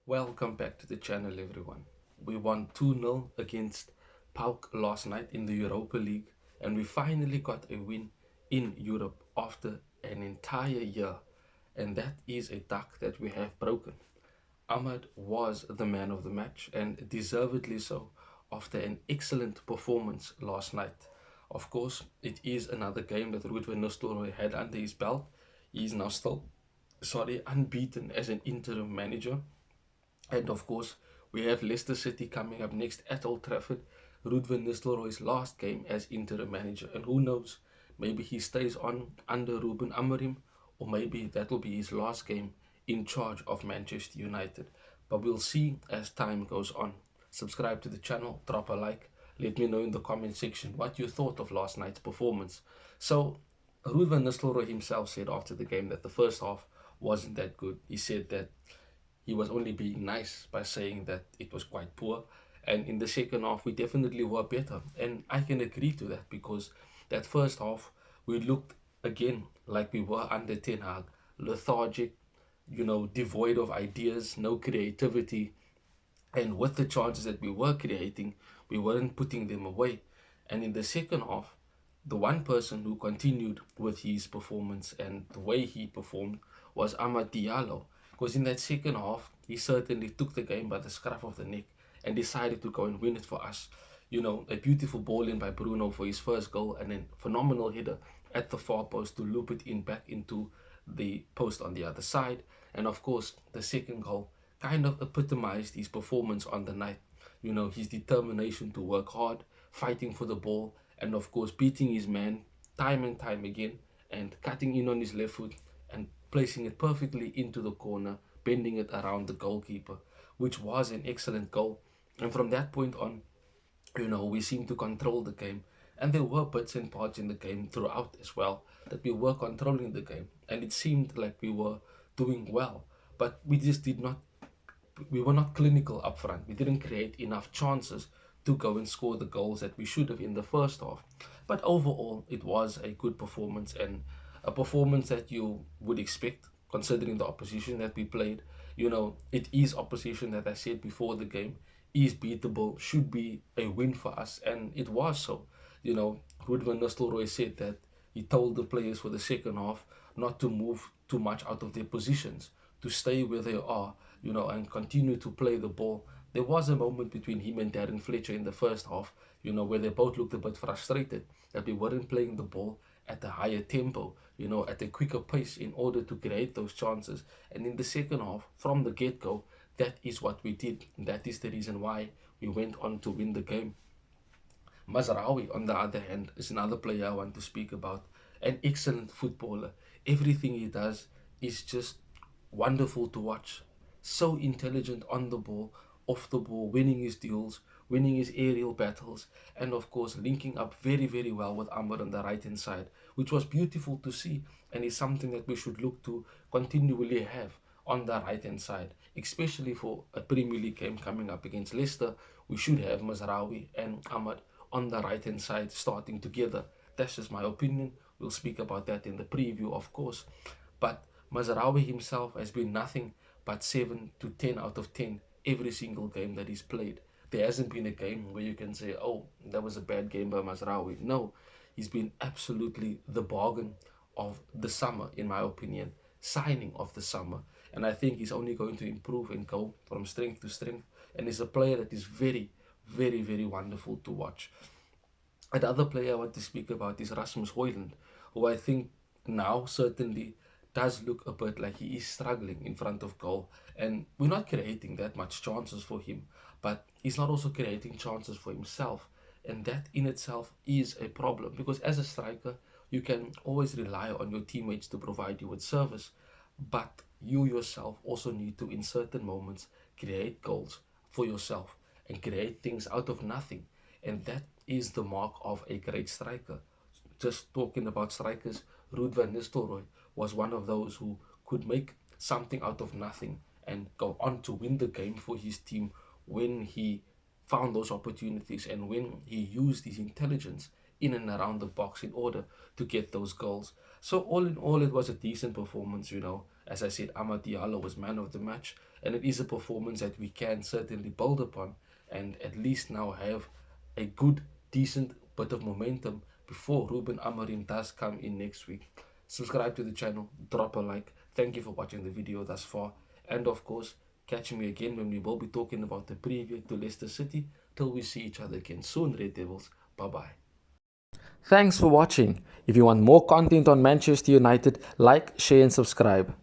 Welcome back to the channel, everyone. We won 2-0 against Paok last night in the Europa League, and we finally got a win in Europe after an entire year, and that is a duck that we have broken. Ahmad was the man of the match, and deservedly so, after an excellent performance last night. Of course, it is another game that Ruud van Nistelrooy had under his belt. He is now still, unbeaten as an interim manager, and of course, we have Leicester City coming up next at Old Trafford. Ruud van Nistelrooy's last game as interim manager, and who knows, maybe he stays on under Ruben Amorim, or maybe that will be his last game in charge of Manchester United. But we'll see as time goes on. Subscribe to the channel, drop a like, let me know in the comment section what you thought of last night's performance. So, Ruud van Nistelrooy himself said after the game that the first half wasn't that good. He said that he was only being nice by saying that it was quite poor. And in the second half, we definitely were better. And I can agree to that because that first half, we looked again like we were under Ten Hag, lethargic, devoid of ideas, no creativity. And with the chances that we were creating, we weren't putting them away. And in the second half, the one person who continued with his performance and the way he performed was Amad Diallo. Because in that second half, he certainly took the game by the scruff of the neck and decided to go and win it for us. A beautiful ball in by Bruno for his first goal, and then phenomenal header at the far post to loop it in back into the post on the other side. And of course, the second goal kind of epitomized his performance on the night. His determination to work hard, fighting for the ball, and of course, beating his man time and time again, and cutting in on his left foot and placing it perfectly into the corner, bending it around the goalkeeper, which was an excellent goal. And from that point on, we seemed to control the game. And there were bits and parts in the game throughout as well that we were controlling the game. And it seemed like we were doing well. But we were not clinical up front. We didn't create enough chances to go and score the goals that we should have in the first half. But overall, it was a good performance, and a performance that you would expect considering the opposition that we played. It is opposition that I said before the game is beatable, should be a win for us, and it was so. Ruud van Nistelrooy said that he told the players for the second half not to move too much out of their positions, to stay where they are, and continue to play the ball. There was a moment between him and Darren Fletcher in the first half, where they both looked a bit frustrated that we weren't playing the ball at a higher tempo, at a quicker pace in order to create those chances. And in the second half, from the get-go, that is what we did. That is the reason why we went on to win the game. Mazraoui, on the other hand, is another player I want to speak about. An excellent footballer. Everything he does is just wonderful to watch. So intelligent on the ball, off the ball, winning his duels, winning his aerial battles, and of course linking up very, very well with Amber on the right hand side, which was beautiful to see, and is something that we should look to continually have on the right hand side, especially for a Premier League game coming up against Leicester. We should have Mazraoui and Ahmad on the right hand side starting together. That's just my opinion. We'll speak about that in the preview, of course. But Mazraoui himself has been nothing but 7 to 10 out of 10 every single game that he's played. There hasn't been a game where you can say, oh, that was a bad game by Mazraoui. No, he's been absolutely the bargain of the summer, in my opinion, signing of the summer. And I think he's only going to improve and go from strength to strength. And he's a player that is very, very, very wonderful to watch. Another player I want to speak about is Rasmus Højlund, who I think now certainly does look a bit like he is struggling in front of goal. And we're not creating that much chances for him, but he's not also creating chances for himself. And that in itself is a problem, because as a striker, you can always rely on your teammates to provide you with service. But you yourself also need to, in certain moments, create goals for yourself and create things out of nothing. And that is the mark of a great striker. Just talking about strikers, Ruud van Nistelrooy was one of those who could make something out of nothing and go on to win the game for his team when he found those opportunities and when he used his intelligence in and around the box in order to get those goals. So all in all, it was a decent performance. As I said, Amad Diallo was man of the match, and it is a performance that we can certainly build upon and at least now have a good, decent bit of momentum before Ruben Amorim does come in next week. Subscribe to the channel, drop a like. Thank you for watching the video thus far. And of course, catch me again when we will be talking about the preview to Leicester City. Till we see each other again soon, Red Devils. Bye bye. Thanks for watching. If you want more content on Manchester United, like, share, and subscribe.